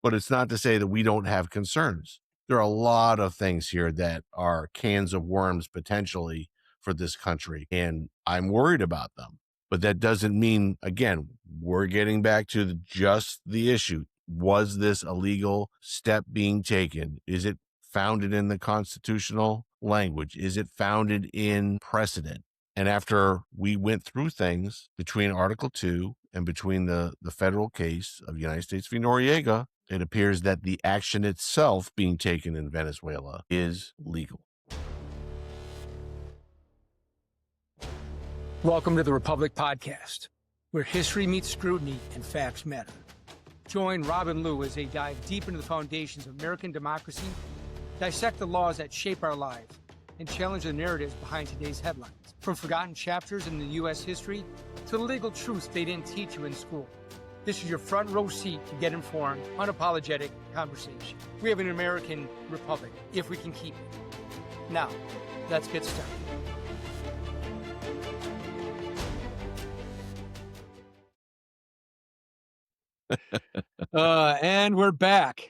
but it's not to say that we don't have concerns. There are a lot of things here that are cans of worms potentially for this country, and I'm worried about them. But that doesn't mean, again, we're getting back to just the issue. Was this a legal step being taken? Is it founded in the constitutional language? Is it founded in precedent? And after we went through things between Article 2 and between the federal case of United States v. Noriega, it appears that the action itself being taken in Venezuela is legal. Welcome to the Republic Podcast, where history meets scrutiny and facts matter. Join Rob and Lou as they dive deep into the foundations of American democracy, dissect the laws that shape our lives, and challenge the narratives behind today's headlines. From forgotten chapters in the U.S. history to the legal truths they didn't teach you in school. This is your front row seat to get informed, unapologetic conversation. We have an American republic, if we can keep it. Now, let's get started. And we're back.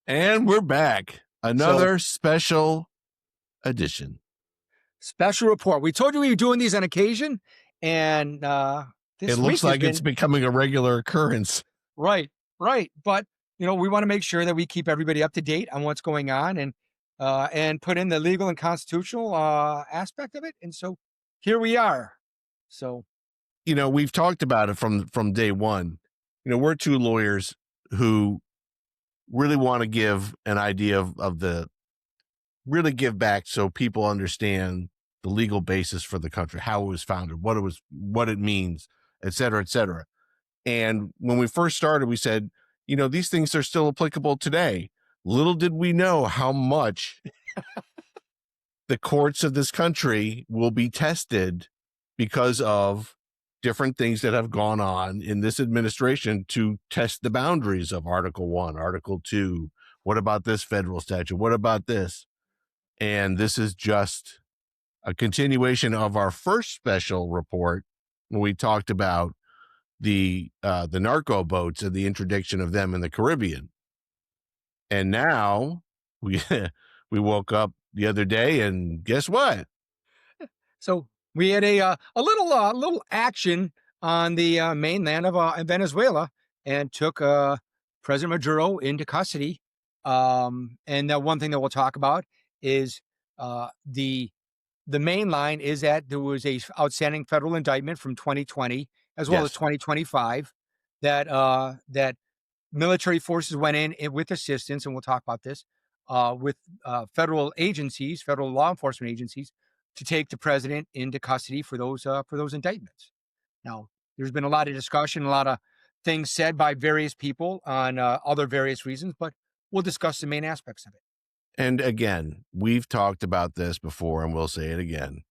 And we're back. Another special edition. Special report. We told you we were doing these on occasion, and it looks like it's becoming a regular occurrence. Right. But, we want to make sure that we keep everybody up to date on what's going on and put in the legal and constitutional aspect of it. And so here we are. So, we've talked about it from day one. We're two lawyers who really want to give an idea of the really give back so people understand the legal basis for the country, how it was founded, what it means, et cetera, et cetera. And when we first started, we said, these things are still applicable today. Little did we know how much the courts of this country will be tested because of different things that have gone on in this administration to test the boundaries of Article 1, Article 2. What about this federal statute? What about this? And this is just a continuation of our first special report when we talked about the narco boats and the interdiction of them in the Caribbean. And now we woke up the other day and guess what? So we had a little action on the mainland of Venezuela and took President Maduro into custody. And the one thing that we'll talk about is the main line is that there was a outstanding federal indictment from 2020 as well as 2025 that military forces went in with assistance, and we'll talk about this with federal law enforcement agencies to take the president into custody for those indictments. Now, there's been a lot of discussion, a lot of things said by various people on other various reasons, but we'll discuss the main aspects of it. And again, we've talked about this before, and we'll say it again.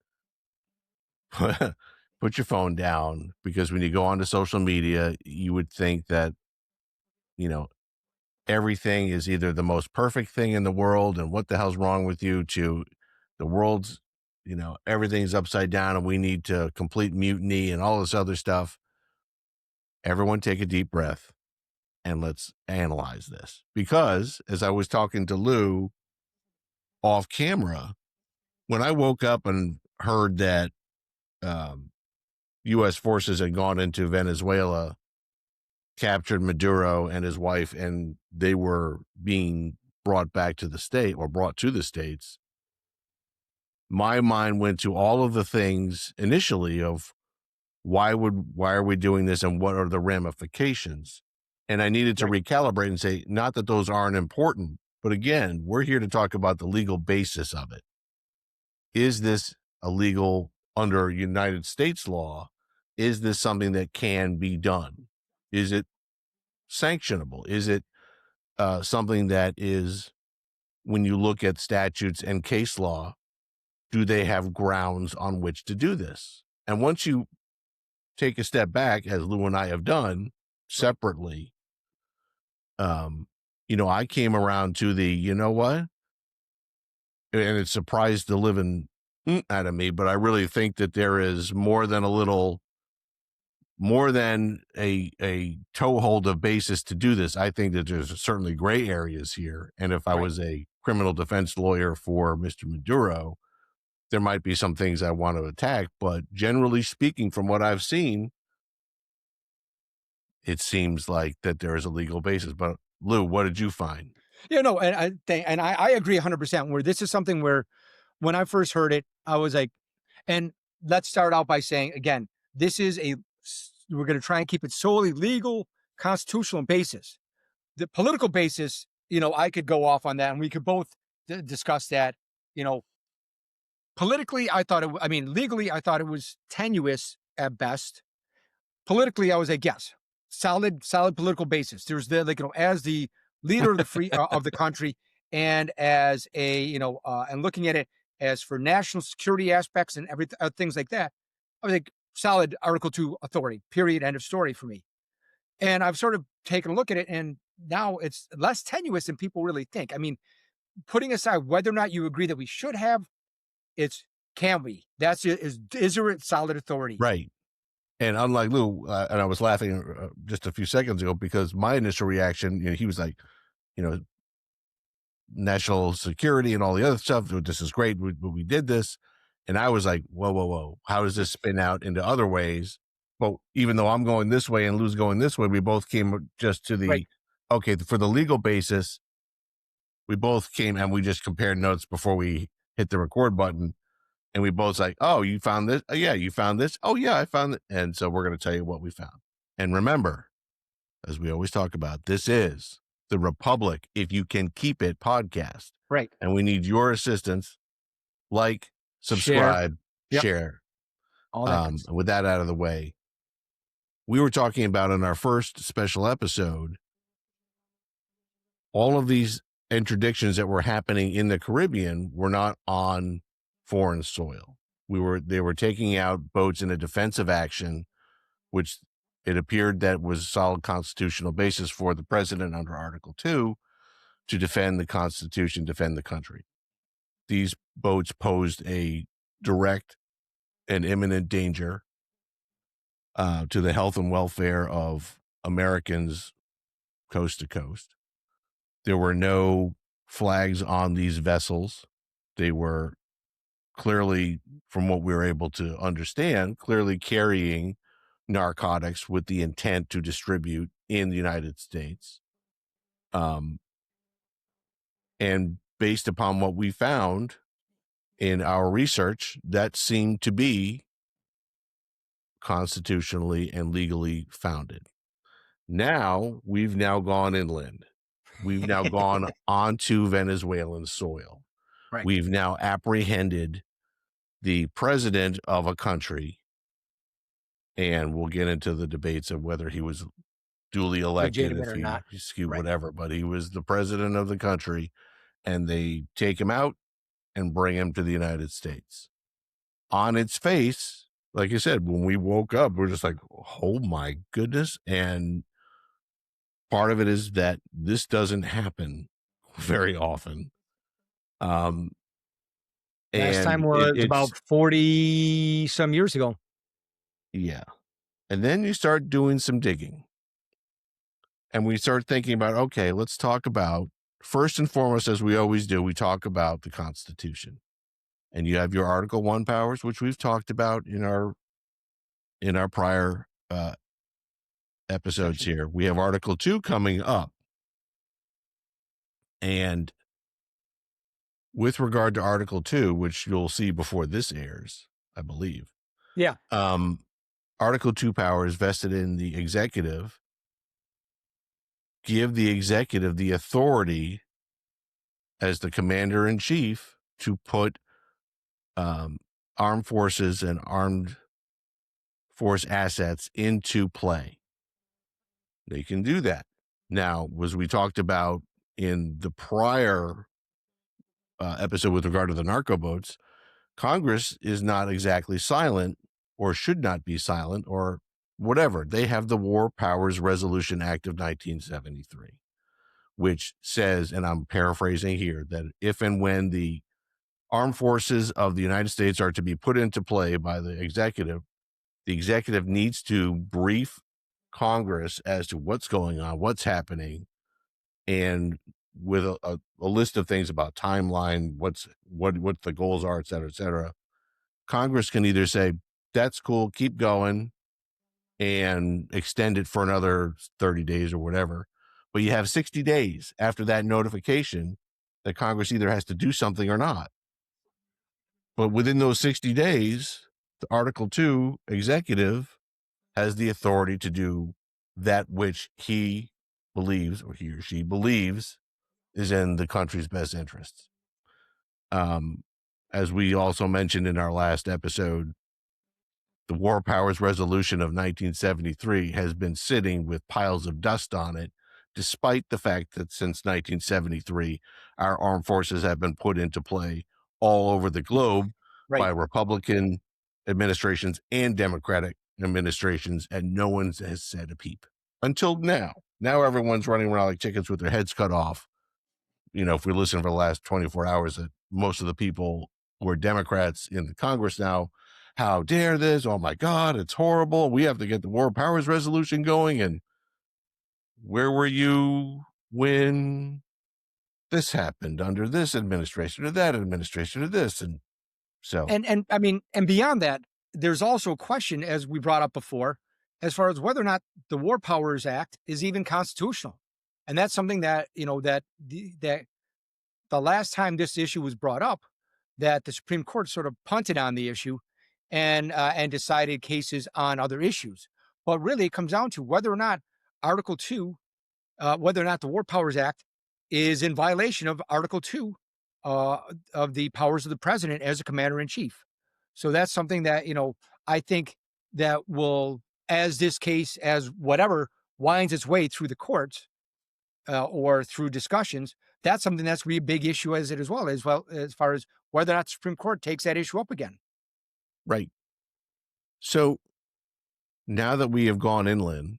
Put your phone down, because when you go onto social media, you would think that, everything is either the most perfect thing in the world and what the hell's wrong with you, to the world's, everything's upside down and we need to complete mutiny and all this other stuff. Everyone take a deep breath and let's analyze this. Because as I was talking to Lou off camera, when I woke up and heard that U.S. forces had gone into Venezuela, captured Maduro and his wife, and they were being brought back to the state or brought to the States, my mind went to all of the things initially of why are we doing this and what are the ramifications? And I needed to recalibrate and say, not that those aren't important, but again, we're here to talk about the legal basis of it. Is this illegal under United States law? Is this something that can be done? Is it sanctionable? Is it something that is, when you look at statutes and case law, do they have grounds on which to do this? And once you take a step back, as Lou and I have done separately, I came around to the, what? And it surprised the living out of me, but I really think that there is more than a little more than a toehold of basis to do this. I think that there's certainly gray areas here. And if I Right. was a criminal defense lawyer for Mr. Maduro, there might be some things I want to attack. But generally speaking, from what I've seen, it seems like that there is a legal basis. But Lou, what did you find? I agree 100% where this is something where when I first heard it, I was like, and let's start out by saying again, we're going to try and keep it solely legal, constitutional basis. The political basis, I could go off on that and we could both discuss that. Politically, legally, I thought it was tenuous at best. Politically, I was like, yes, solid political basis. There's as the leader of the free of the country, and as and looking at it as for national security aspects and everything, things like that, I was like, solid Article 2 authority. Period. End of story for me. And I've sort of taken a look at it, and now it's less tenuous than people really think. I mean, putting aside whether or not you agree that we should have, it's can we? That's it. Is there a solid authority? Right. And unlike Lou, and I was laughing just a few seconds ago because my initial reaction, he was like, national security and all the other stuff. This is great. We did this. And I was like, whoa. How does this spin out into other ways? But even though I'm going this way and Lou's going this way, we both came just to the, Right. okay, for the legal basis, we both came and we just compared notes before we hit the record button. And we both like, oh, you found this? Oh, yeah, you found this? Oh, yeah, I found it. And so we're going to tell you what we found. And remember, as we always talk about, this is the Republic, if you can keep it, podcast. Right. And we need your assistance. Like, subscribe, share. All that good stuff. With that out of the way, we were talking about in our first special episode, all of these interdictions that were happening in the Caribbean were not on foreign soil. They were taking out boats in a defensive action, which it appeared that was a solid constitutional basis for the president under Article 2 to defend the Constitution, defend the country. These boats posed a direct and imminent danger to the health and welfare of Americans coast to coast. There were no flags on these vessels. They were clearly, from what we were able to understand, clearly carrying narcotics with the intent to distribute in the United States. And based upon what we found in our research, that seemed to be constitutionally and legally founded. Now, we've now gone inland. We've now gone onto Venezuelan soil. Right. We've now apprehended the president of a country, and we'll get into the debates of whether he was duly elected, Legitimate or not. whatever, but he was the president of the country, and they take him out and bring him to the United States. On its face, like I said, when we woke up, we're just like, oh my goodness. And part of it is that this doesn't happen very often. Last time was about 40 some years ago. Yeah. And then you start doing some digging. And we start thinking about, okay, let's talk about, first and foremost, as we always do, we talk about the Constitution. And you have your Article 1 powers, which we've talked about in our prior episodes here. We have Article 2 coming up. And with regard to Article 2, which you'll see before this airs, I believe. Yeah. Article 2 powers vested in the executive give the executive the authority as the commander in chief to put armed forces and armed force assets into play. They can do that. Now, as we talked about in the prior episode with regard to the narco boats, Congress is not exactly silent, or should not be silent, or whatever. They have the War Powers Resolution Act of 1973, which says, and I'm paraphrasing here, that if and when the armed forces of the United States are to be put into play by the executive, the executive needs to brief Congress as to what's going on, what's happening, and with a list of things about timeline, what the goals are, et cetera, et cetera. Congress can either say, that's cool, keep going, and extend it for another 30 days or whatever. But you have 60 days after that notification that Congress either has to do something or not. But within those 60 days, the Article 2 executive has the authority to do that which he believes, or he or she believes, is in the country's best interests. As we also mentioned in our last episode, the War Powers Resolution of 1973 has been sitting with piles of dust on it, despite the fact that since 1973, our armed forces have been put into play all over the globe by Right. Republican administrations and Democratic administrations, and no one has said a peep until now. Now everyone's running around like chickens with their heads cut off. If we listen for the last 24 hours, that most of the people who are Democrats in the Congress now, how dare this? Oh my God, it's horrible. We have to get the War Powers Resolution going. And where were you when this happened under this administration or that administration or this? And so, And I mean, and beyond that, there's also a question, as we brought up before, as far as whether or not the War Powers Act is even constitutional. And that's something that, that the last time this issue was brought up, that the Supreme Court sort of punted on the issue and decided cases on other issues. But really, it comes down to whether or not Article 2, whether or not the War Powers Act is in violation of Article 2 of the powers of the president as a commander in chief. So that's something that, I think that will, as this case, as whatever winds its way through the courts or through discussions, that's something that's going to be a big issue as well, as far as whether or not the Supreme Court takes that issue up again. right. So now that we have gone inland,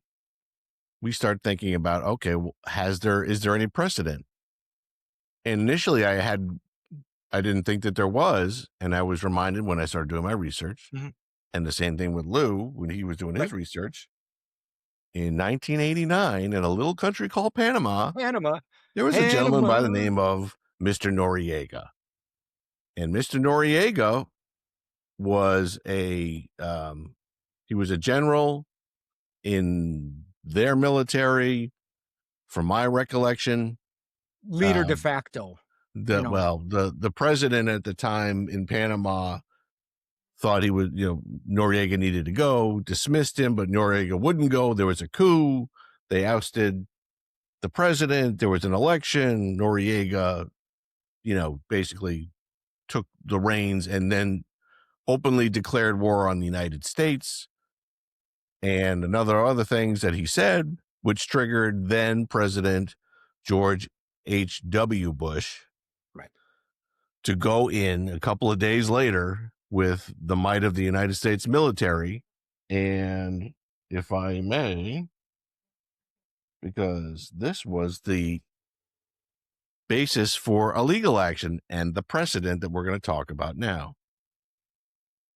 we start thinking about, okay, well, is there any precedent? And initially I didn't think that there was. And I was reminded when I started doing my research, Mhm. and the same thing with Lou when he was doing his Right. research. In 1989, in a little country called Panama, Panama, there was a gentleman by the name of Mr. Noriega. And Mr. Noriega was he was a general in their military, from my recollection. leader de facto. The president at the time in Panama thought he would, Noriega needed to go, dismissed him, but Noriega wouldn't go. There was a coup. They ousted the president. There was an election. Noriega, basically took the reins and then openly declared war on the United States and other things that he said, which triggered then President George H.W. Bush Right. to go in a couple of days later with the might of the United States military. And if I may, because this was the basis for a legal action and the precedent that we're going to talk about now.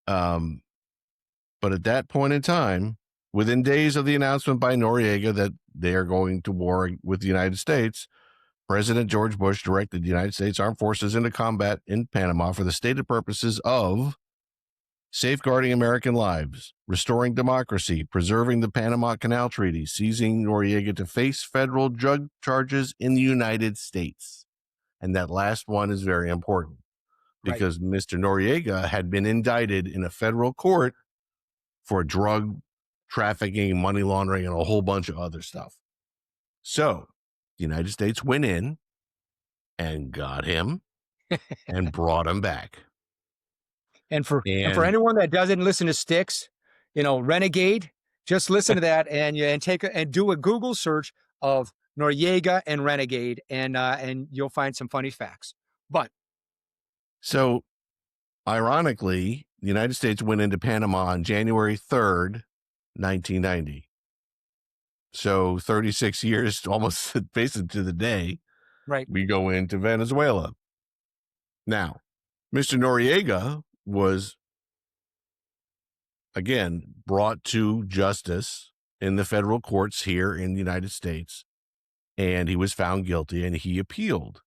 But at that point in time, within days of the announcement by Noriega that they are going to war with the United States, President George Bush directed the United States Armed Forces into combat in Panama for the stated purposes of safeguarding American lives, restoring democracy, preserving the Panama Canal Treaty, seizing Noriega to face federal drug charges in the United States. And that last one is very important because Mr. Noriega had been indicted in a federal court for drug trafficking, money laundering, and a whole bunch of other stuff. So the United States went in and got him and brought him back. And for anyone that doesn't listen to Styx, Renegade, just listen to that and do a Google search of Noriega and Renegade, and you'll find some funny facts. But so, ironically, the United States went into Panama on January 3rd, 1990. So 36 years, almost basically to the day, right, we go into Venezuela. Now, Mr. Noriega was again, brought to justice in the federal courts here in the United States, and he was found guilty and he appealed.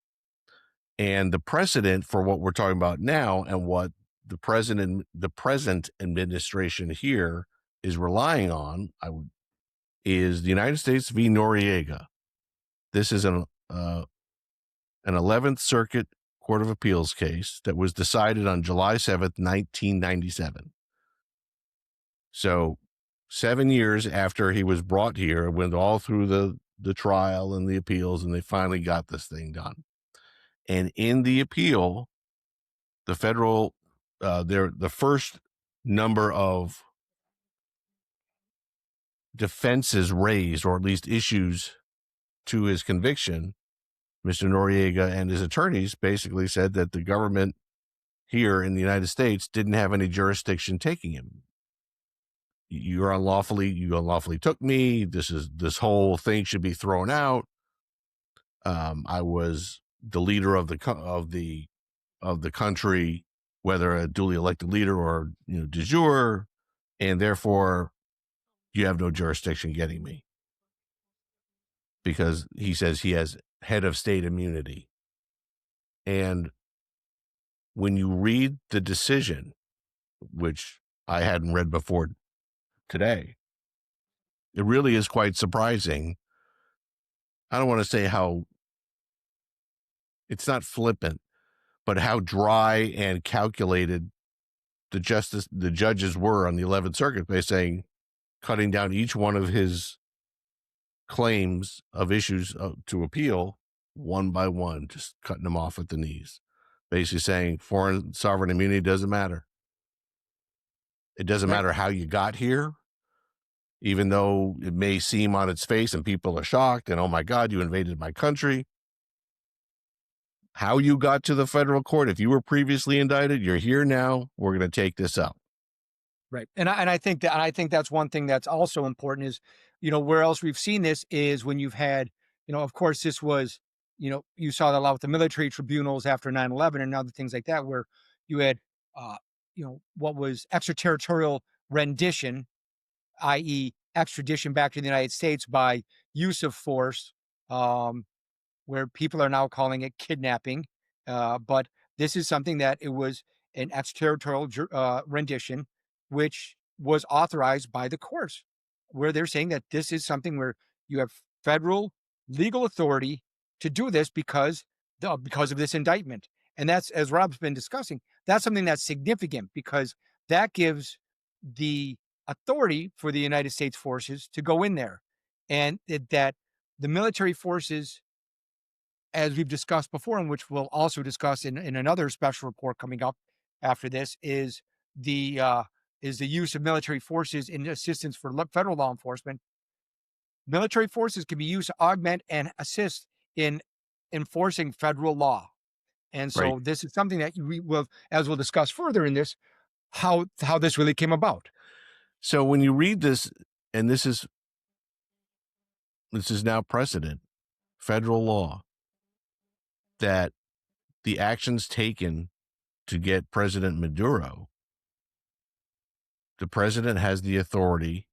And the precedent for what we're talking about now and what the present administration here is relying on is the United States v. Noriega. This is an 11th Circuit Court of Appeals case that was decided on July 7th, 1997. So 7 years after he was brought here, it went all through the trial and the appeals, and they finally got this thing done. And in the appeal, the federal, the first number of defenses raised, or at least issues to his conviction, Mr. Noriega and his attorneys basically said that the government here in the United States didn't have any jurisdiction taking him. You unlawfully took me. This whole thing should be thrown out. I was the leader of the country, whether a duly elected leader or de jure, and therefore you have no jurisdiction getting me, because he says he has head of state immunity. And when you read the decision, which I hadn't read before today, it really is quite surprising. I don't want to say how it's not flippant, but how dry and calculated the judges were on the 11th Circuit by saying, cutting down each one of his claims of issues to appeal one by one, just cutting them off at the knees, basically saying foreign sovereign immunity doesn't matter. It doesn't matter how you got here, even though it may seem on its face and people are shocked and, oh my God, you invaded my country. How you got to the federal court, if you were previously indicted, you're here now, we're going to take this up. Right. And I think that's one thing that's also important is, where else we've seen this is when you've had, of course, this was, you saw that a lot with the military tribunals after 9/11 and other things like that, where you had, what was extraterritorial rendition, i.e. extradition back to the United States by use of force, where people are now calling it kidnapping. But this is something that it was an extraterritorial rendition, which was authorized by the courts, where they're saying that this is something where you have federal legal authority to do this because of this indictment. And that's, as Rob's been discussing, that's something that's significant because that gives the authority for the United States forces to go in there. And that the military forces, as we've discussed before, and which we'll also discuss in another special report coming up after this, is the use of military forces in assistance for federal law enforcement. Military forces can be used to augment and assist in enforcing federal law. And so This is something that we will, as we'll discuss further in this, how this really came about. So when you read this, and this is now precedent, federal law, that the actions taken to get President Maduro, the president has the authority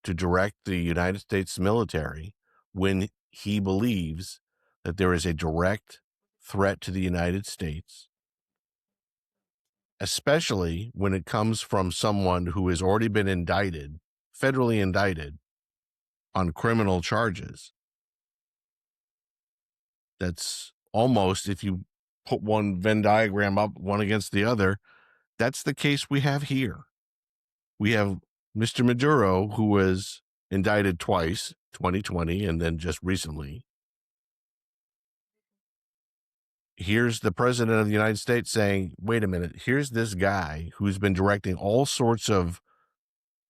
to direct the United States military when he believes that there is a direct threat to the United States, especially when it comes from someone who has already been indicted, federally indicted, on criminal charges. That's almost, if you put one Venn diagram up, one against the other, that's the case we have here. We have Mr. Maduro, who was indicted twice, 2020, and then just recently. Here's the president of the United States saying, wait a minute, here's this guy who's been directing all sorts of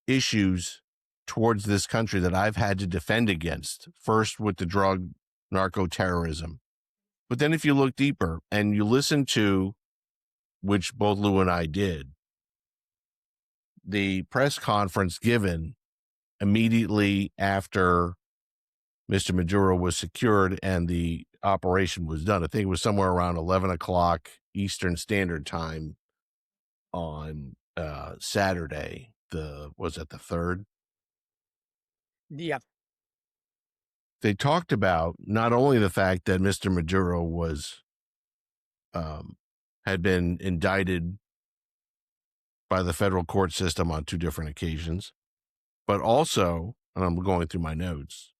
issues towards this country that I've had to defend against, first with the drug narco terrorism. But then if you look deeper and you listen to, which both Lou and I did, the press conference given immediately after Mr. Maduro was secured and the operation was done. I think it was somewhere around 11 o'clock Eastern Standard Time on Saturday. the third. Yeah. They talked about not only the fact that Mr. Maduro had been indicted by the federal court system on 2 different occasions, but also, and I'm going through my notes,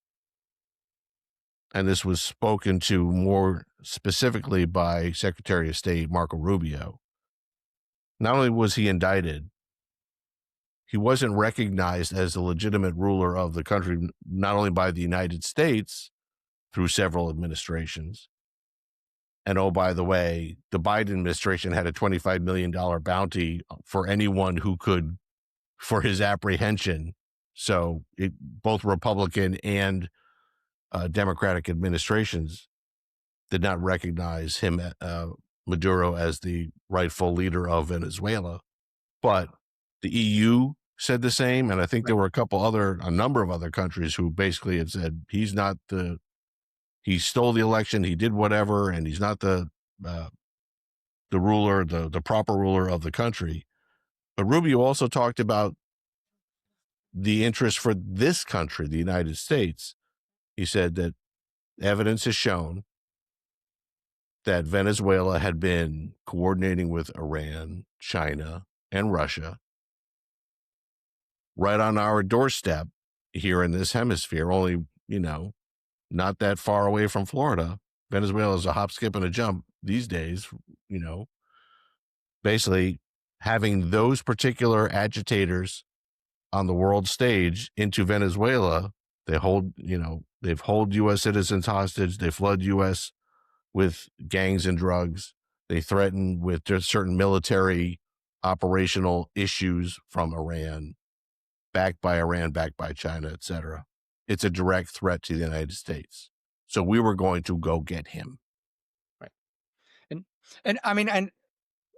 and this was spoken to more specifically by Secretary of State Marco Rubio. Not only was he indicted, he wasn't recognized as the legitimate ruler of the country, not only by the United States through several administrations. And oh, by the way, the Biden administration had a $25 million bounty for anyone who could, for his apprehension. So both Republican and Democratic administrations did not recognize him, Maduro, as the rightful leader of Venezuela. But the EU said the same, and I think there were a number of other countries who basically had said he stole the election, he did whatever, and he's not the ruler, the proper ruler of the country. But Rubio also talked about the interest for this country, the United States. He said that evidence has shown that Venezuela had been coordinating with Iran, China, and Russia right on our doorstep here in this hemisphere, only, not that far away from Florida. Venezuela is a hop, skip, and a jump these days, basically having those particular agitators on the world stage into Venezuela. They've hold U.S. citizens hostage. They flood U.S. with gangs and drugs. They threaten with certain military operational issues from Iran, backed by Iran, backed by China, etc. It's a direct threat to the United States. So we were going to go get him. Right. And I mean, and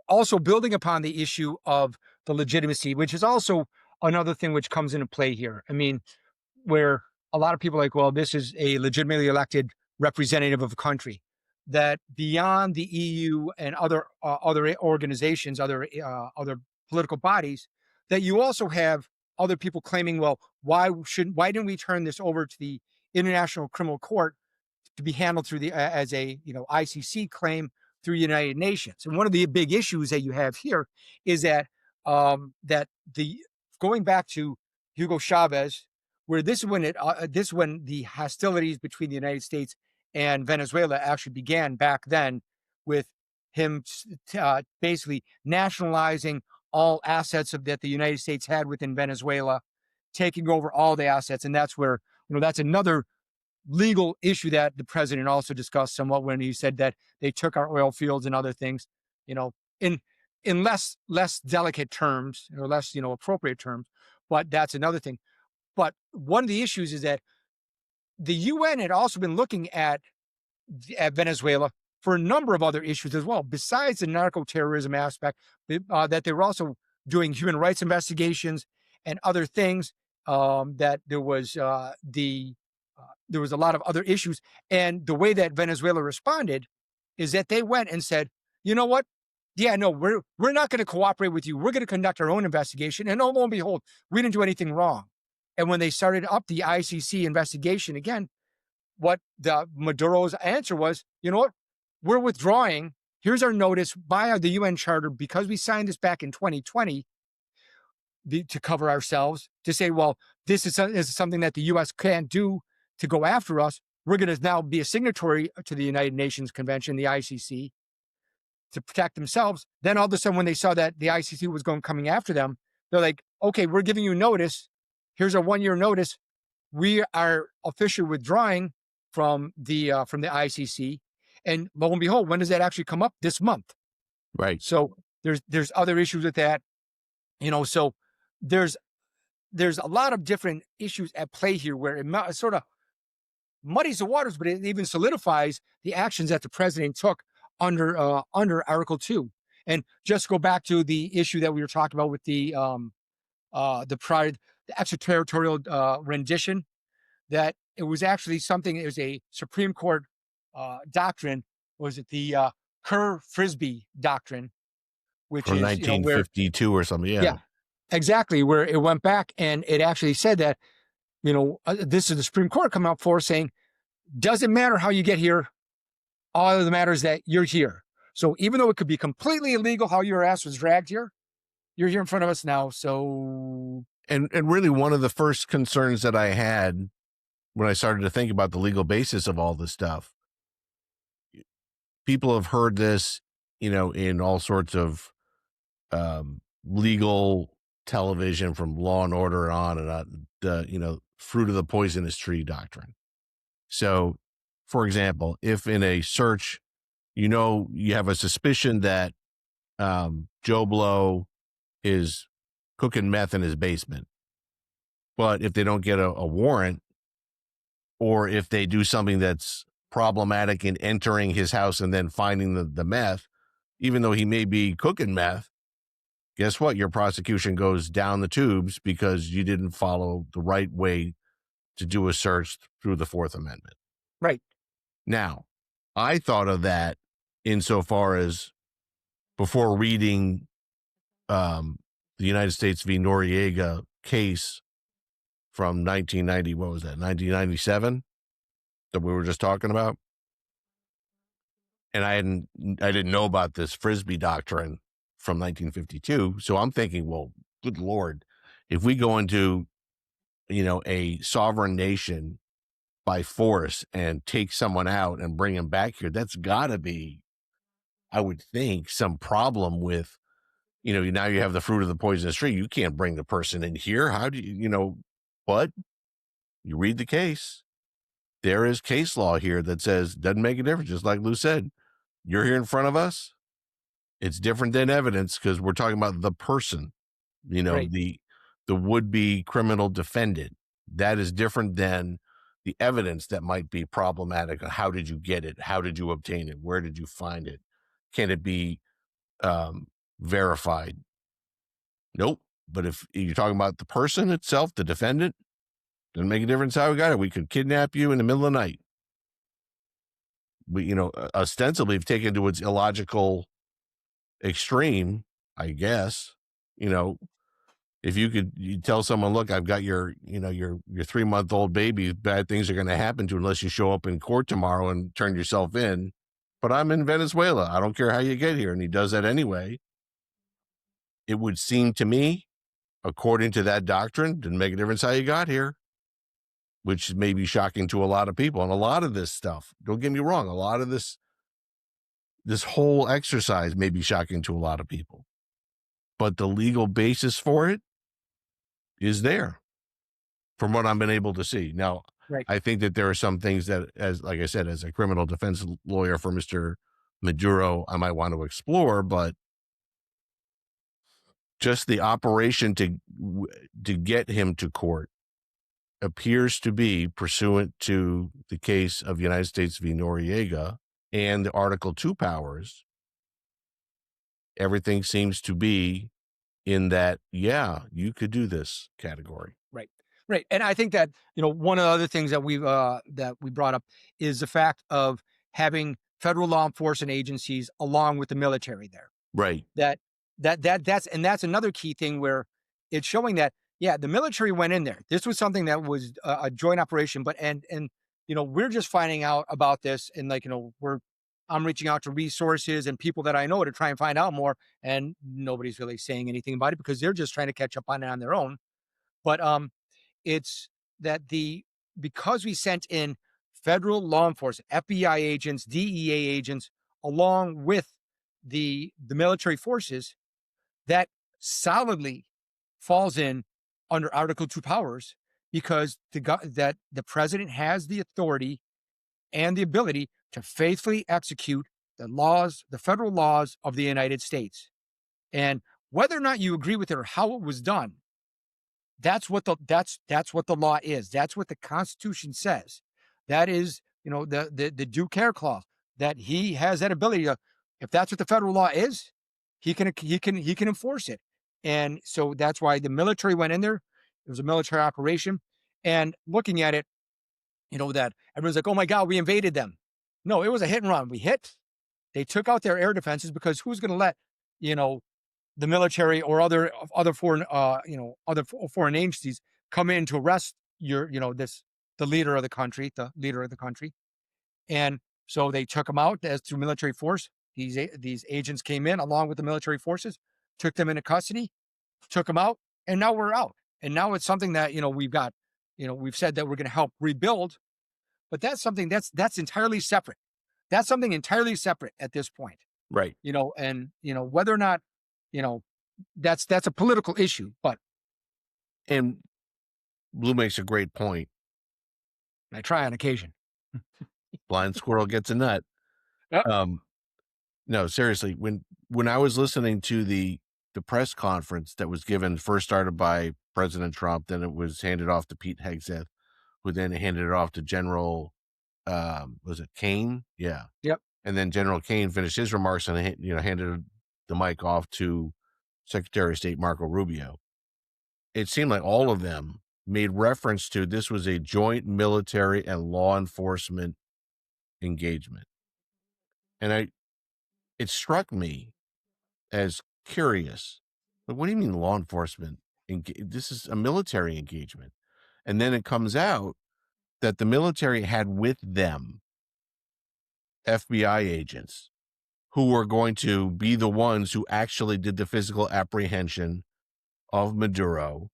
also building upon the issue of the legitimacy, which is also another thing which comes into play here. I mean, where a lot of people are like, well, this is a legitimately elected representative of a country, that beyond the EU and other organizations, other political bodies, that you also have other people claiming, well, why didn't we turn this over to the International Criminal Court to be handled through as a ICC claim through the United Nations? And one of the big issues that you have here is that going back to Hugo Chavez, where this is when the hostilities between the United States and Venezuela actually began back then, with him basically nationalizing all assets that the United States had within Venezuela, taking over all the assets. And that's where, that's another legal issue that the president also discussed somewhat when he said that they took our oil fields and other things, in less delicate terms or less, appropriate terms. But that's another thing. But one of the issues is that the UN had also been looking at Venezuela for a number of other issues as well, besides the narco-terrorism aspect, that they were also doing human rights investigations and other things, that there was there was a lot of other issues. And the way that Venezuela responded is that they went and said, you know what? Yeah, no, we're not going to cooperate with you. We're going to conduct our own investigation. And lo and behold, we didn't do anything wrong. And when they started up the ICC investigation again, what the Maduro's answer was, you know what? We're withdrawing. Here's our notice by the UN Charter, because we signed this back in 2020 to cover ourselves, to say, well, this is something that the U.S. can't do to go after us. We're going to now be a signatory to the United Nations Convention, the ICC, to protect themselves. Then all of a sudden, when they saw that the ICC was coming after them, they're like, okay, we're giving you notice. Here's a 1-year notice. We are officially withdrawing from the ICC. And lo and behold, when does that actually come up? This month. Right. So there's other issues with that. So there's a lot of different issues at play here, where it sort of muddies the waters, but it even solidifies the actions that the president took under Article 2. And just go back to the issue that we were talking about with the extraterritorial rendition, that it was actually something. It was a Supreme Court doctrine. Was it the Kerr-Frisbee doctrine, which from is 1952 or something? Yeah. exactly, where it went back and it actually said that, this is the Supreme Court coming up for saying, doesn't matter how you get here. All of the matter is that you're here. So even though it could be completely illegal how your ass was dragged here, you're here in front of us now. So, And really one of the first concerns that I had when I started to think about the legal basis of all this stuff, people have heard this, in all sorts of legal television from Law and Order on and on, the fruit of the poisonous tree doctrine. So, for example, if in a search, you have a suspicion that Joe Blow is cooking meth in his basement, but if they don't get a warrant, or if they do something that's problematic in entering his house and then finding the meth, even though he may be cooking meth, guess what? Your prosecution goes down the tubes because you didn't follow the right way to do a search through the Fourth Amendment. right. Now, I thought of that insofar as before reading the United States v. Noriega case from 1990, what was that, 1997, that we were just talking about? And I didn't know about this Frisbee doctrine from 1952. So I'm thinking, well, good Lord, if we go into, a sovereign nation by force and take someone out and bring him back here, that's gotta be, I would think, some problem with, now you have the fruit of the poisonous tree. You can't bring the person in here. How do but you read the case. There is case law here that says, doesn't make a difference. Just like Lou said, you're here in front of us. It's different than evidence because we're talking about the person, Right. the would-be criminal defendant. That is different than the evidence that might be problematic. How did you get it? How did you obtain it? Where did you find it? Can it be verified? Nope. But if you're talking about the person itself, the defendant, doesn't make a difference how we got it. We could kidnap you in the middle of the night. We, ostensibly have taken to its illogical extreme, I guess. If you tell someone, look, I've got your 3-month-old baby, bad things are going to happen to unless you show up in court tomorrow and turn yourself in. But I'm in Venezuela. I don't care how you get here. And he does that anyway. It would seem to me, according to that doctrine, didn't make a difference how you got here, which may be shocking to a lot of people. And a lot of this stuff, don't get me wrong, a lot of this whole exercise may be shocking to a lot of people. But the legal basis for it is there, from what I've been able to see. Now, Right. I think that there are some things that, like I said, as a criminal defense lawyer for Mr. Maduro, I might want to explore, but just the operation to get him to court appears to be pursuant to the case of United States v. Noriega and the Article 2 powers. Everything seems to be in that, yeah, you could do this category. Right. Right. And I think that, one of the other things that we brought up is the fact of having federal law enforcement agencies along with the military there. Right. That's another key thing where it's showing that, yeah, the military went in there. This was something that was a joint operation, but we're just finding out about this, and I'm reaching out to resources and people that I know to try and find out more, and nobody's really saying anything about it because they're just trying to catch up on it on their own. But it's that because we sent in federal law enforcement, FBI agents, DEA agents, along with the military forces, that solidly falls in under Article 2 powers, because that the president has the authority and the ability to faithfully execute the federal laws of the United States. And whether or not you agree with it or how it was done, that's what the law is. That's what the Constitution says. That is, the due care clause, that he has that ability to, if that's what the federal law is, he can enforce it. And so that's why the military went in there. It was a military operation. And looking at it, that everyone's like, oh my God, we invaded them. No, it was a hit and run. We hit, they took out their air defenses, because who's going to let, the military or other foreign, foreign agencies come in to arrest the leader of the country. And so they took him out as through military force. These agents came in along with the military forces, took them into custody, took them out, and now we're out. And now it's something that we've said that we're going to help rebuild, but that's something that's entirely separate. That's something entirely separate at this point. Right. And whether or not, that's a political issue. But And Blue makes a great point. I try on occasion. Blind squirrel gets a nut. Yep. No, seriously, when I was listening to the press conference that was given, first started by President Trump, then it was handed off to Pete Hegseth, who then handed it off to General, was it Kane? Yeah. Yep. And then General Kane finished his remarks and handed the mic off to Secretary of State Marco Rubio. It seemed like all of them made reference to this was a joint military and law enforcement engagement. And it struck me as curious. But what do you mean law enforcement? This is a military engagement. And then it comes out that the military had with them FBI agents who were going to be the ones who actually did the physical apprehension of Maduro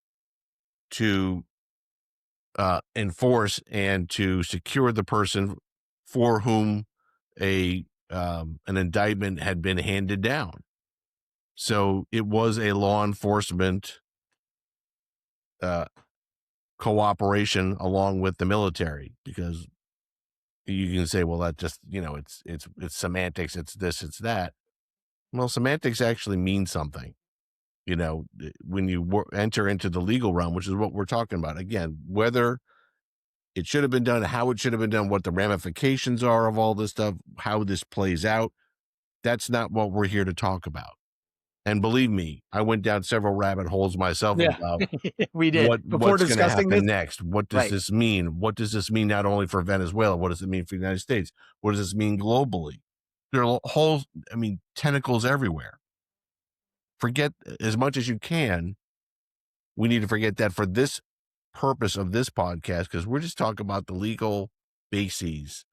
to enforce and to secure the person for whom an indictment had been handed down. So it was a law enforcement cooperation along with the military, because you can say, well, that just, it's semantics. It's this, it's that. Well, semantics actually mean something, when you enter into the legal realm, which is what we're talking about. Again, whether it should have been done, how it should have been done, what the ramifications are of all this stuff, how this plays out. That's not what we're here to talk about. And believe me, I went down several rabbit holes myself about we did what's going to happen next. What does this mean? What does this mean not only for Venezuela? What does it mean for the United States? What does this mean globally? There are tentacles everywhere. Forget as much as you can. We need to forget that for this purpose of this podcast, because we're just talking about the legal bases,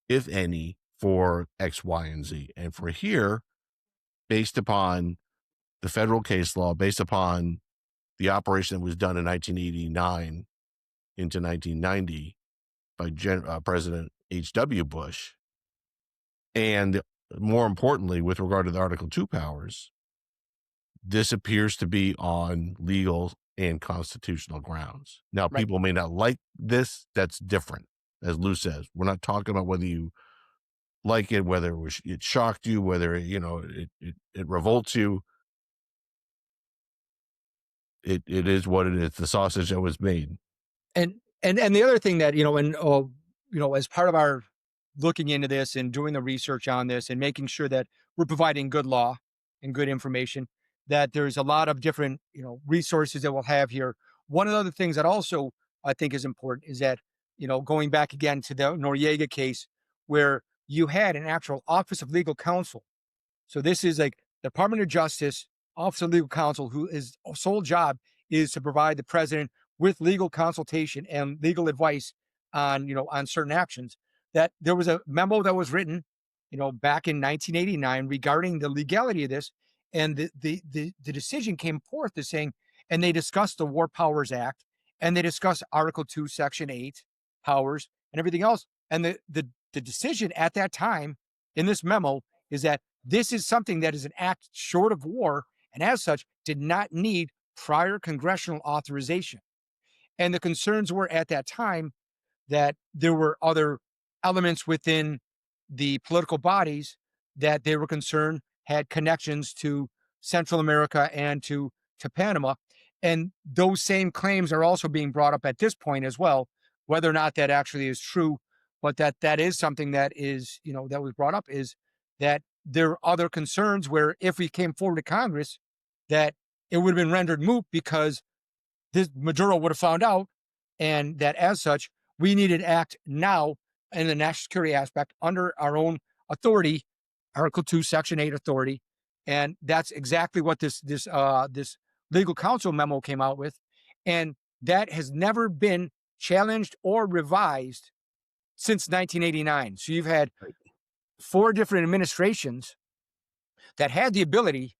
if any, for X, Y, and Z. And for here, based upon the federal case law, based upon the operation that was done in 1989 into 1990 by President H.W. Bush, and more importantly, with regard to the Article 2 powers, this appears to be on legal and constitutional grounds. Now, people may not like this. That's different. As Lou says, we're not talking about whether you like it, whether it shocked you, whether it revolts you. It is what it is. The sausage that was made. And the other thing that as part of our looking into this and doing the research on this and making sure that we're providing good law and good information, that there's a lot of different resources that we'll have here. One of the other things that also I think is important is that going back again to the Noriega case, where you had an actual Office of Legal Counsel. So this is like Department of Justice, Office of Legal Counsel, whose sole job is to provide the president with legal consultation and legal advice on certain actions. That there was a memo that was written, back in 1989 regarding the legality of this, and the decision came forth as saying, and they discussed the War Powers Act, and they discussed Article 2, Section 8 powers and everything else. And the decision at that time in this memo is that this is something that is an act short of war, and as such did not need prior congressional authorization. And the concerns were at that time that there were other elements within the political bodies that they were concerned had connections to Central America and to Panama. And those same claims are also being brought up at this point as well, whether or not that actually is true. But that is something that is, that was brought up, is that there are other concerns where if we came forward to Congress, that it would have been rendered moot because this Maduro would have found out, and that as such, we needed to act now in the national security aspect under our own authority, Article 2, Section 8 authority, And that's exactly what this legal counsel memo came out with, and that has never been challenged or revised since 1989. So you've had Right. 4 different administrations that had the ability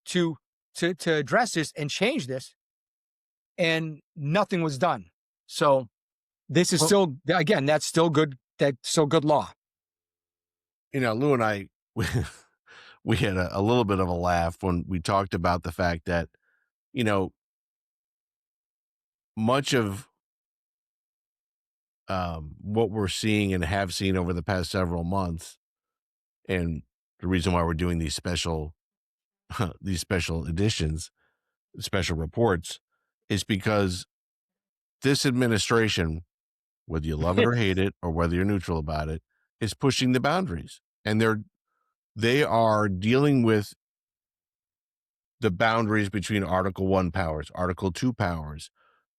to to address this and change this, and nothing was done. So this is Well, still, again, that's still good. That's still good law. Lou and I, we had a little bit of a laugh when we talked about the fact that, you know, much of what we're seeing and have seen over the past several months, and the reason why we're doing these special these special editions, special reports, is because this administration, whether you love it or hate it, or whether you're neutral about it, is pushing the boundaries, and they are dealing with the boundaries between Article 1 powers, Article 2 powers,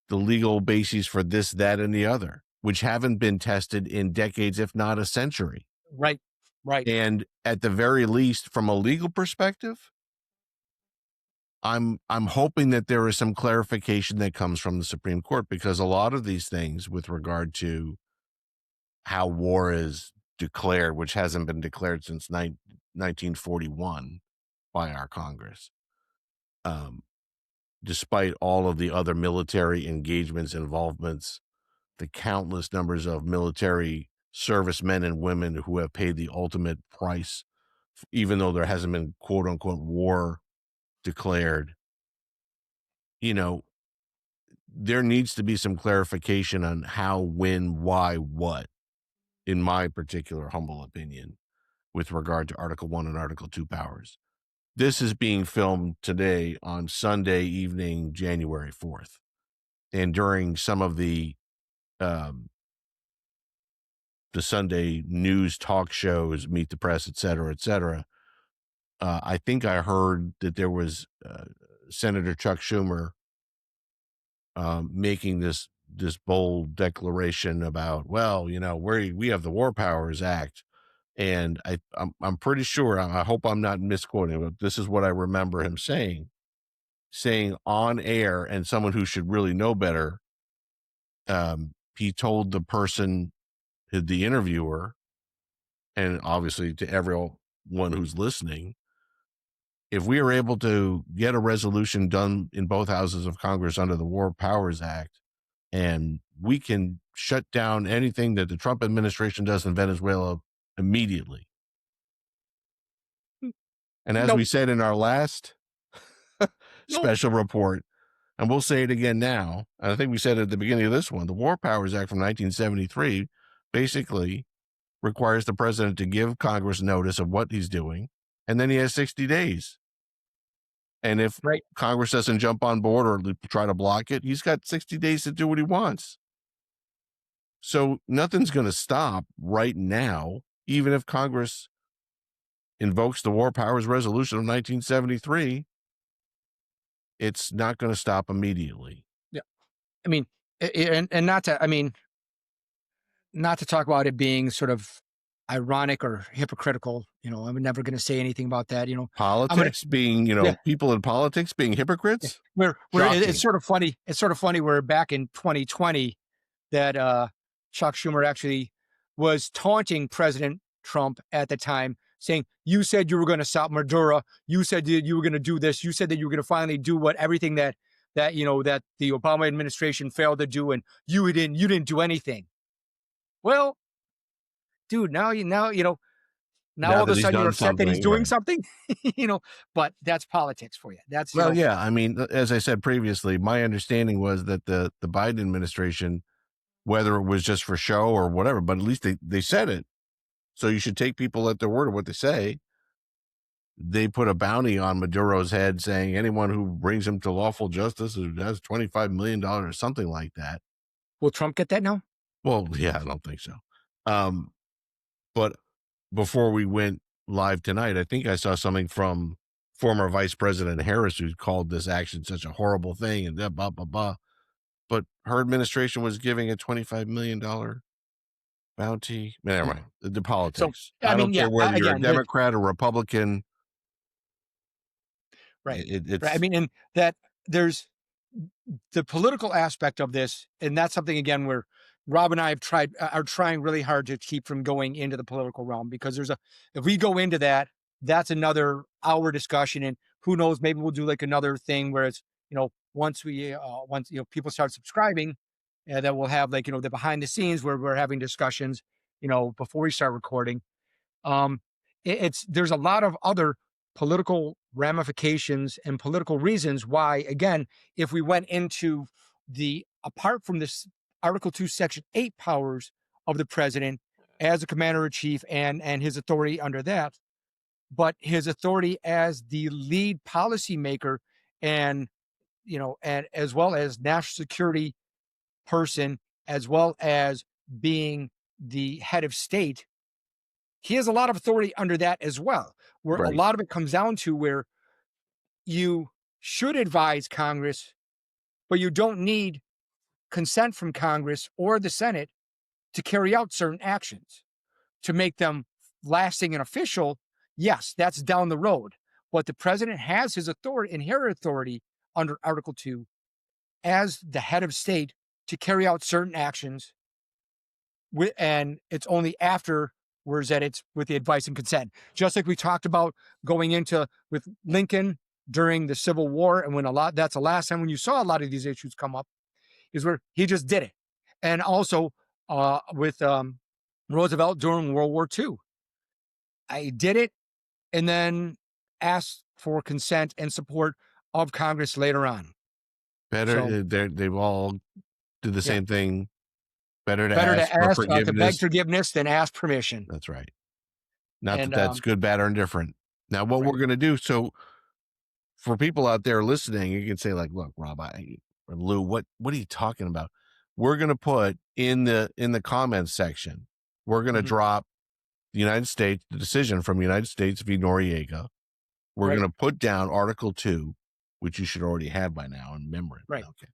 the legal bases for this, that, and the other, which haven't been tested in decades, if not a century. Right, right. And at the very least, from a legal perspective, I'm hoping that there is some clarification that comes from the Supreme Court, because a lot of these things with regard to how war is declared, which hasn't been declared since 1941 by our Congress, um, despite all of the other military engagements, involvements, the countless numbers of military servicemen and women who have paid the ultimate price, even though there hasn't been quote unquote war declared. You know, there needs to be some clarification on how, when, why, what, in my particular humble opinion, with regard to Article 1 and Article 2 powers. This is being filmed today on Sunday evening, January 4th. And during some of um, the Sunday news talk shows, Meet the Press, et cetera, I think I heard that there was Senator Chuck Schumer making this bold declaration about, well, we have the War Powers Act, and I'm pretty sure, I hope I'm not misquoting, but this is what I remember him saying on air, and someone who should really know better. He told the person, the interviewer, and obviously to everyone who's listening, if we are able to get a resolution done in both houses of Congress under the War Powers Act, and we can shut down anything that the Trump administration does in Venezuela immediately. And as we Nope, said in our last nope. special report, and we'll say it again now, and I think we said it at the beginning of this one, the War Powers Act from 1973 basically requires the president to give Congress notice of what he's doing, and then he has 60 days. And if Right. Congress doesn't jump on board or try to block it, he's got 60 days to do what he wants. So nothing's going to stop right now, even if Congress invokes the War Powers Resolution of 1973. It's not going to stop immediately. Yeah. I mean, and not to talk about it being sort of ironic or hypocritical. I'm never going to say anything about that. I'm gonna, Politics being, yeah, people in politics being yeah. hypocrites. It's Shocking. sort of funny. It's sort of funny. We're back in 2020 that Chuck Schumer actually was taunting President Trump at the time, saying, "You said you were going to stop Maduro. You said that you were going to do this. You said that you were going to finally do everything that that the Obama administration failed to do, and you didn't do anything." Well, dude, now Now all of that a he's sudden you're done upset that he's something, doing right? something, but that's politics for you. That's, Well, yeah. I mean, as I said previously, my understanding was that the Biden administration, whether it was just for show or whatever, but at least they said it. So you should take people at their word of what they say. They put a bounty on Maduro's head, saying anyone who brings him to lawful justice has $25 million or something like that. will Trump get that now? Well, yeah, I don't think so. But before we went live tonight, I think I saw something from former Vice President Harris, who called this action such a horrible thing and blah, blah, blah. But her administration was giving a $25 million bounty. Never mind. The So, politics. I I mean, don't yeah, care whether you're a again, Democrat or Republican. Right. Right. I It's mean, and that there's the political aspect of this, and that's something again where Rob and I have tried are trying really hard to keep from going into the political realm because there's a if we go into that, that's another hour discussion, and who knows, maybe we'll do like another thing where it's once people start subscribing, and then we'll have like the behind the scenes where we're having discussions, before we start recording. um, it's there's a lot of other political ramifications and political reasons why, again, if we went into the apart from this Article 2, Section 8 powers of the president as a commander in chief and his authority under that, but his authority as the lead policymaker and and as well as national security person, as well as being the head of state, he has a lot of authority under that as well, where a right. lot of it comes down to where you should advise Congress, but you don't need consent from Congress or the Senate to carry out certain actions to make them lasting and official. Yes, that's down the road. But the president has his authority, inherent authority under Article 2 as the head of state to carry out certain actions, and it's only afterwards that it's with the advice and consent. Just like we talked about going into with Lincoln during the Civil War, and when that's the last time when you saw a lot of these issues come up, is where he just did it. And also with Roosevelt during World War II, I did it and then asked for consent and support of Congress later on. Better, So they've all did the yeah, same thing. Better to better ask to for ask to beg forgiveness. forgiveness than ask permission. That's right. Not that And that's good, bad, or indifferent. Now, what right, we're gonna do, so for people out there listening, you can say like, "Look, Rob, or Lou, what are you talking about?" We're gonna put in the comments section, we're gonna mhm, drop the United States, the decision from United States v. Noriega. We're right, gonna put down Article 2, which you should already have by now in memory. right. Okay.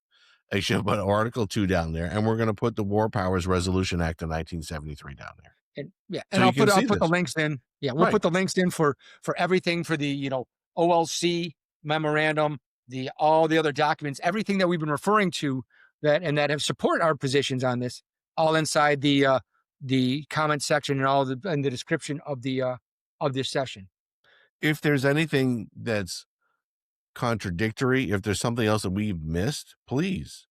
I should put Article 2 down there, and we're gonna put the War Powers Resolution Act of 1973 down there. And yeah, So and you I'll can put see the this. links in. Yeah, we'll Right. put the links in for everything for the OLC memorandum, the all the other documents, everything that we've been referring to that have support our positions on this, all inside the comment section and all the and the description of this session. If there's anything that's contradictory, if there's something else that we've missed, please,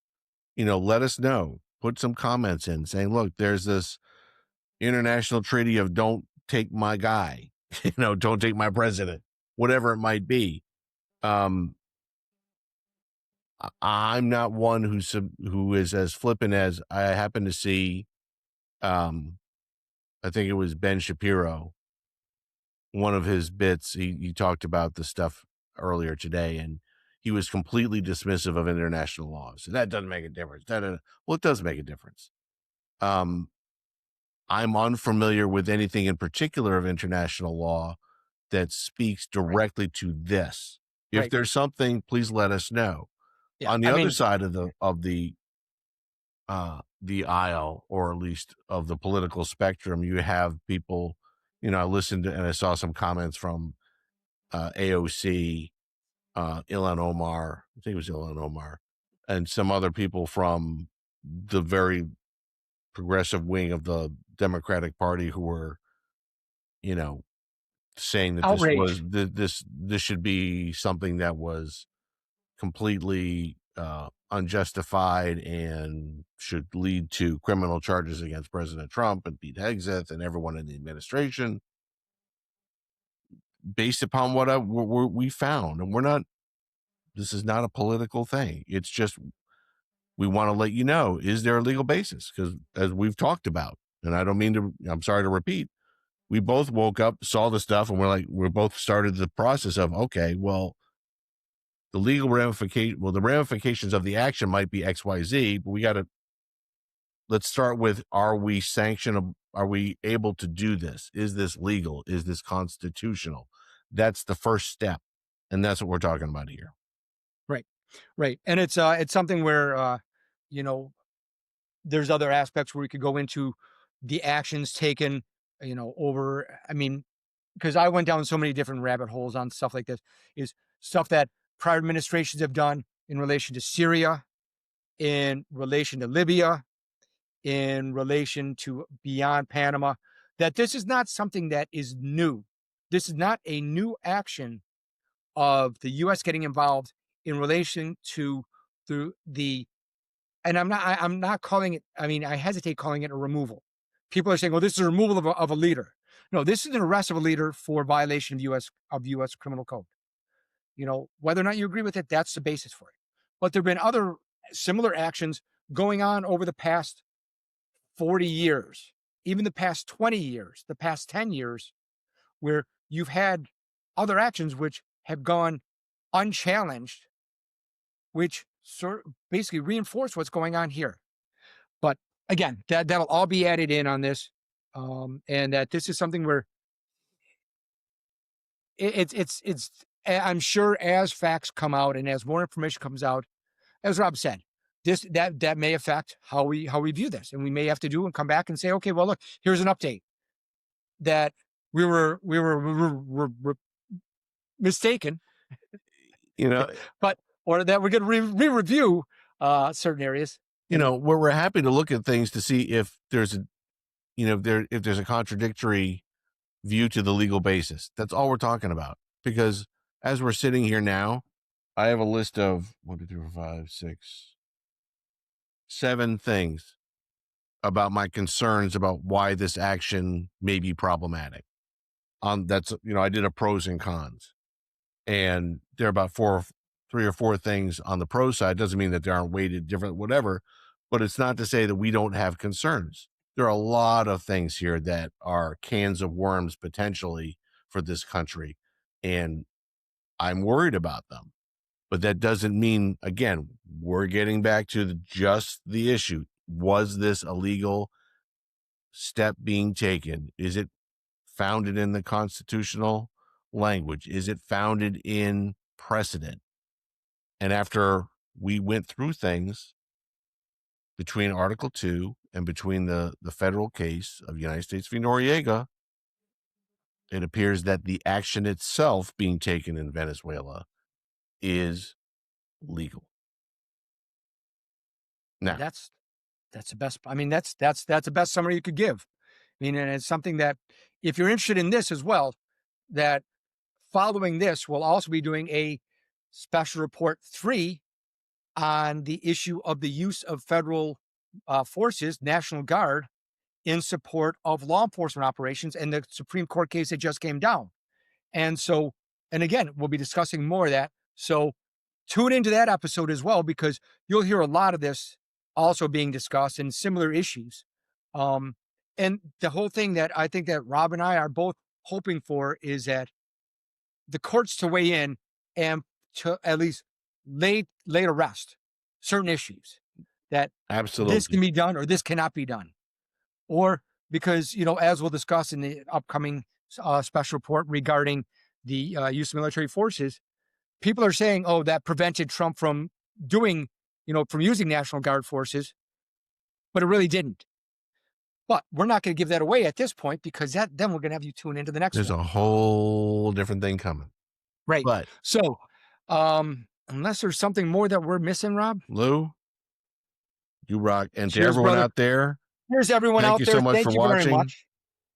let us know. Put some comments in saying, look, there's this international treaty of don't take my guy, don't take my president, whatever it might be. Um, I'm not one who is as flippant as I happen to see. Um, I think it was Ben Shapiro, one of his bits. He talked about the stuff earlier today, and he was completely dismissive of international laws. So that doesn't make a difference. Well, it does make a difference. Um, I'm unfamiliar with anything in particular of international law that speaks Right, directly to this. If right. there's something, please let us know. Yeah, On the I other mean, side of the aisle, or at least of the political spectrum, you have people. I listened to, and I saw some comments from AOC, Ilhan Omar. I think it was Ilhan Omar, and some other people from the very progressive wing of the Democratic Party who were, you know, saying that outraged. this should be something that was completely unjustified and should lead to criminal charges against President Trump and Pete Hegseth and everyone in the administration, based upon what we found. And we're not. This is not a political thing. It's just we want to let you know: is there a legal basis? Because as we've talked about, and I don't mean to. I'm sorry to repeat. We both woke up, saw the stuff, and we're both started the process of, okay, well, the ramifications of the action might be XYZ, but let's start with, are we sanctionable? Are we able to do this? Is this legal? Is this constitutional? That's the first step. And that's what we're talking about here. Right, right. And it's something where you know there's other aspects where we could go into the actions taken, over. I mean, because I went down so many different rabbit holes on stuff like this, is stuff that prior administrations have done in relation to Syria, in relation to Libya, in relation to beyond Panama, that this is not something that is new. This is not a new action of the U.S. getting involved in relation to the and I'm not calling it, I mean, I hesitate calling it a removal. People are saying, well, this is a removal of a leader. No, this is an arrest of a leader for violation of U.S. criminal code. Whether or not you agree with it, that's the basis for it. But there have been other similar actions going on over the past 40 years, even the past 20 years, the past 10 years, where you've had other actions which have gone unchallenged, which sort of basically reinforce what's going on here. But again, that'll all be added in on this, and that this is something where it's I'm sure as facts come out and as more information comes out, as Rob said, that may affect how we view this, and we may have to do and come back and say, okay, well, look, here's an update that we were mistaken, or that we're going to re-review certain areas. We're happy to look at things to see if there's if there's a contradictory view to the legal basis. That's all we're talking about. Because as we're sitting here now, I have a list of 1, 2, 3, 4, 5, 6, 7 things about my concerns about why this action may be problematic. That's I did a pros and cons, and there are about 3 or 4 things on the pro side. Doesn't mean that they aren't weighted different, whatever, but it's not to say that we don't have concerns. There are a lot of things here that are cans of worms potentially for this country, and I'm worried about them. But that doesn't mean, again, we're getting back to just the issue. Was this a legal step being taken? Is it founded in the constitutional language? Is it founded in precedent? And after we went through things between Article 2 and between the federal case of United States v. Noriega, it appears that the action itself being taken in Venezuela is legal. Now, that's the best. I mean, that's the best summary you could give. I mean, and it's something that if you're interested in this as well, that following this, we'll also be doing a special report 3 on the issue of the use of federal forces, National Guard, in support of law enforcement operations and the Supreme Court case that just came down. And so, and again, we'll be discussing more of that. So tune into that episode as well, because you'll hear a lot of this also being discussed and similar issues. And the whole thing that I think that Rob and I are both hoping for is that the courts to weigh in and to at least lay to rest certain issues that absolutely this can be done or this cannot be done. Or because, as we'll discuss in the upcoming special report regarding the use of military forces, people are saying, oh, that prevented Trump from doing, from using National Guard forces, but it really didn't. But we're not going to give that away at this point, because then we're going to have you tune into the next There's one. a whole different thing coming. Right. But so, unless there's something more that we're missing, Rob. Lou, you rock. And cheers, to everyone brother. out there, here's everyone thank out you there. so much Thank for you watching. very much.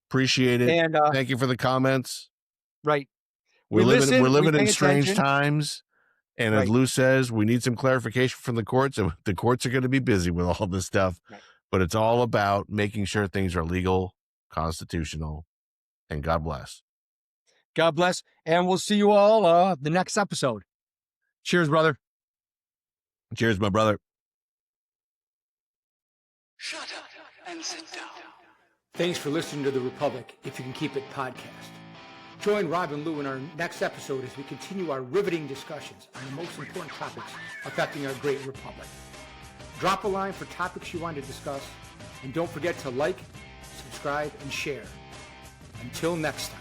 Appreciate it. And thank you for the comments. Right. We're living we in pay strange attention. times. And as Right. Lou says, we need some clarification from the courts, and the courts are going to be busy with all this stuff. Right. But it's all about making sure things are legal, constitutional, and God bless. God bless. And we'll see you all the next episode. Cheers, brother. Cheers, my brother. Shut up and sit down. Thanks for listening to The Republic, If You Can Keep It podcast. Join Rob and Lou in our next episode as we continue our riveting discussions on the most important topics affecting our great republic. Drop a line for topics you want to discuss, and don't forget to like, subscribe, and share. Until next time.